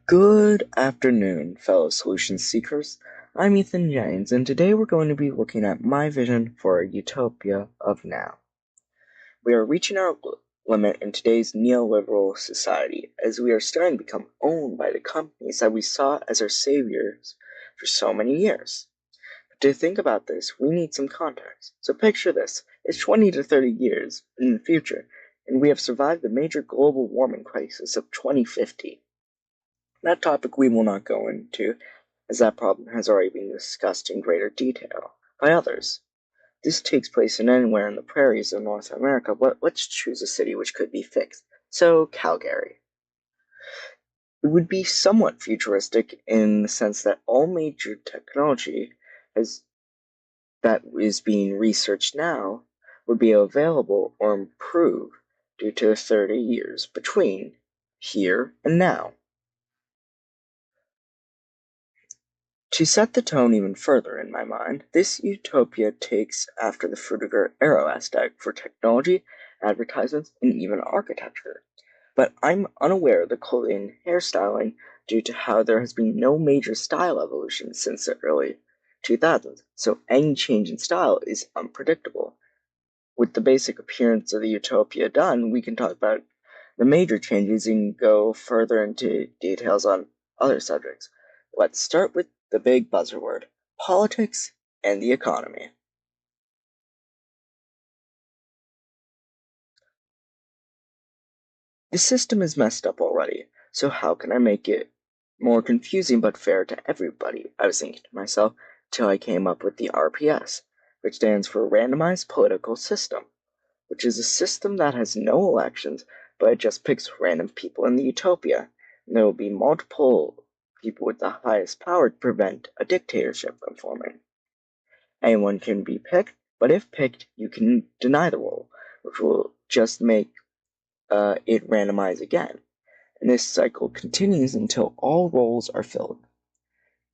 Good afternoon, fellow solution seekers. I'm Ethan James, and today we're going to be looking at my vision for a utopia of now. We are reaching our limit in today's neoliberal society, as we are starting to become owned by the companies that we saw as our saviors for so many years. But to think about this, we need some context. So picture this: it's 20 to 30 years in the future, and we have survived the major global warming crisis of 2050. That topic we will not go into, as that problem has already been discussed in greater detail by others. This takes place in anywhere in the prairies of North America, but let's choose a city which could be fixed. So, Calgary. It would be somewhat futuristic in the sense that all major technology has, that is being researched now would be available or improved due to the 30 years between here and now. To set the tone even further in my mind, this utopia takes after the Frutiger Arrow aesthetic for technology, advertisements, and even architecture. But I'm unaware of the clothing and hairstyling due to how there has been no major style evolution since the early 2000s, so any change in style is unpredictable. With the basic appearance of the utopia done, we can talk about the major changes and go further into details on other subjects. Let's start with the big buzzword: politics and the economy. The system is messed up already, so how can I make it more confusing but fair to everybody? I was thinking to myself, till I came up with the RPS, which stands for Randomized Political System, which is a system that has no elections, but it just picks random people in the utopia, and there will be multiple people with the highest power to prevent a dictatorship from forming. Anyone can be picked, but if picked, you can deny the role, which will just make it randomize again. And this cycle continues until all roles are filled.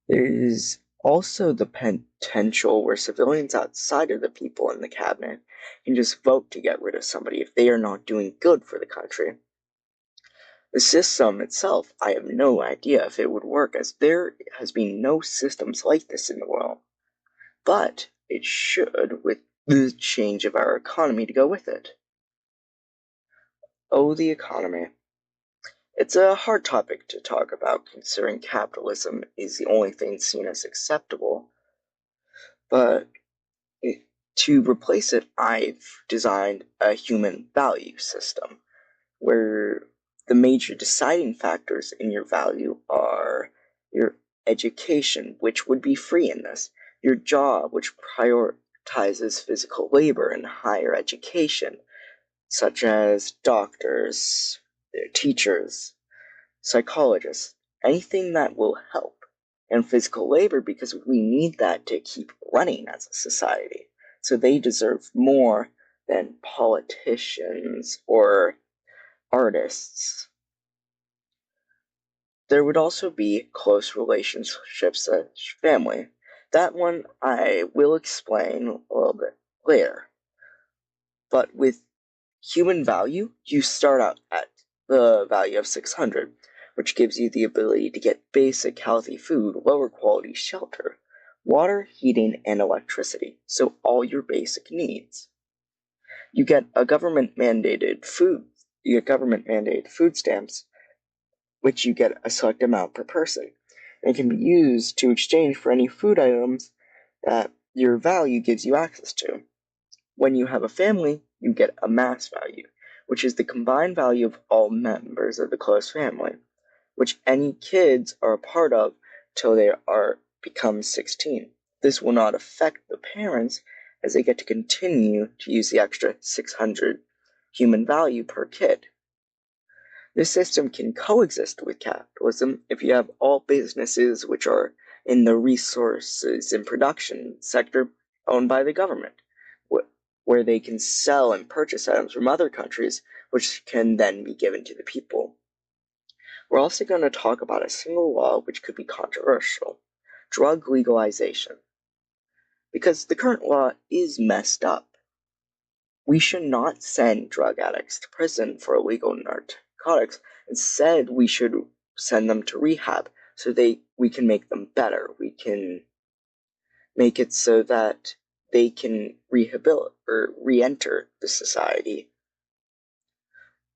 There is also the potential where civilians outside of the people in the cabinet can just vote to get rid of somebody if they are not doing good for the country. The system itself, I have no idea if it would work, as there has been no systems like this in the world. But it should, with the change of our economy to go with it. Oh, the economy. It's a hard topic to talk about, considering capitalism is the only thing seen as acceptable, but to replace it, I've designed a human value system, where the major deciding factors in your value are your education, which would be free in this, your job, which prioritizes physical labor and higher education, such as doctors, teachers, psychologists, anything that will help, and physical labor because we need that to keep running as a society. So they deserve more than politicians or artists. There would also be close relationships such family. That one I will explain a little bit later. But with human value, you start out at the value of 600, which gives you the ability to get basic healthy food, lower quality shelter, water, heating, and electricity, so all your basic needs. You get government mandated food stamps, which you get a select amount per person. And it can be used to exchange for any food items that your value gives you access to. When you have a family, you get a mass value, which is the combined value of all members of the close family, which any kids are a part of till they become 16. This will not affect the parents, as they get to continue to use the extra 600 human value per kid. This system can coexist with capitalism if you have all businesses which are in the resources and production sector owned by the government, where they can sell and purchase items from other countries, which can then be given to the people. We're also going to talk about a single law which could be controversial: drug legalization. Because the current law is messed up. We should not send drug addicts to prison for illegal narcotics. Instead, we should send them to rehab so we can make them better. We can make it so that they can rehabilitate or re-enter the society.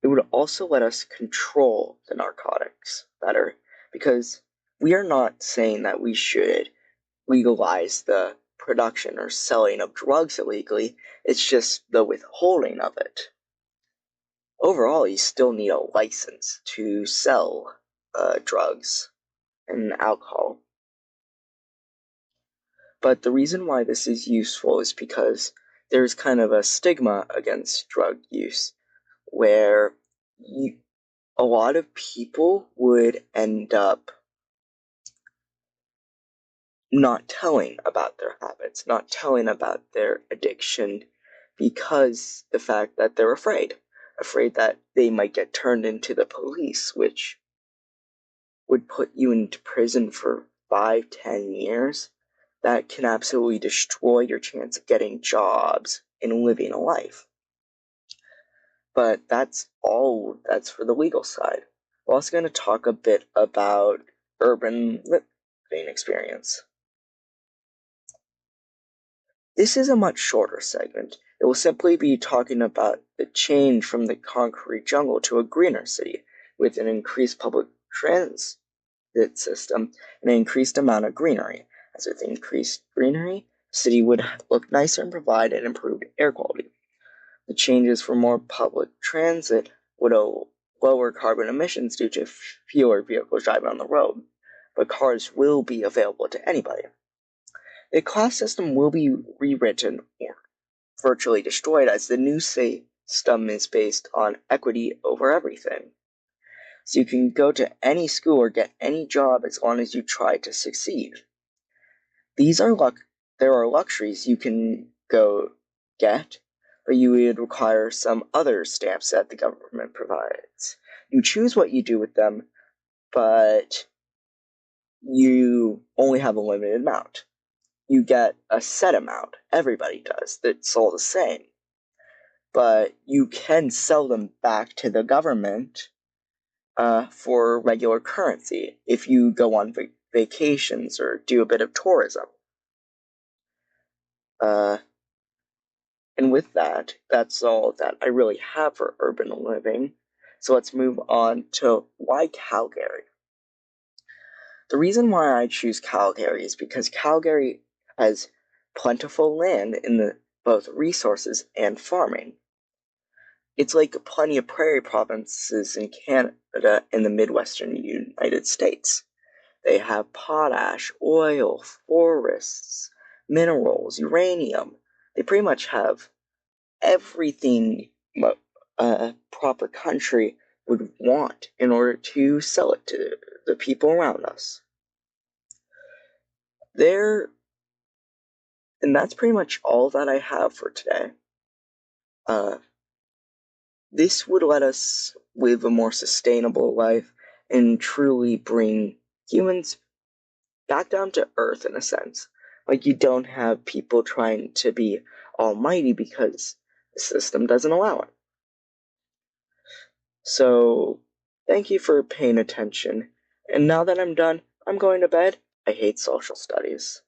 It would also let us control the narcotics better, because we are not saying that we should legalize the production or selling of drugs illegally. It's just the withholding of it. Overall, you still need a license to sell drugs and alcohol. But the reason why this is useful is because there's kind of a stigma against drug use, where a lot of people would end up not telling about their habits, not telling about their addiction, because the fact that they're afraid that they might get turned into the police, which would put you into prison for 5-10 years. That can absolutely destroy your chance of getting jobs and living a life. But that's for the legal side. We're also going to talk a bit about urban living experience. This is a much shorter segment. It will simply be talking about the change from the concrete jungle to a greener city, with an increased public transit system and an increased amount of greenery. As with increased greenery, the city would look nicer and provide an improved air quality. The changes for more public transit would lower carbon emissions due to fewer vehicles driving on the road, but cars will be available to anybody. The class system will be rewritten or virtually destroyed, as the new system is based on equity over everything. So you can go to any school or get any job as long as you try to succeed. There are luxuries you can go get, but you would require some other stamps that the government provides. You choose what you do with them, but you only have a limited amount. You get a set amount. Everybody does. It's all the same. But you can sell them back to the government for regular currency if you go on vacations or do a bit of tourism. And with that, that's all that I really have for urban living. So let's move on to why Calgary. The reason why I choose Calgary is because Calgary has plentiful land in both resources and farming. It's like plenty of prairie provinces in Canada and the Midwestern United States. They have potash, oil, forests, minerals, uranium. They pretty much have everything a proper country would want in order to sell it to the people around us. And that's pretty much all that I have for today. This would let us live a more sustainable life and truly bring humans back down to earth in a sense. Like, you don't have people trying to be almighty because the system doesn't allow it. So, thank you for paying attention. And now that I'm done, I'm going to bed. I hate social studies.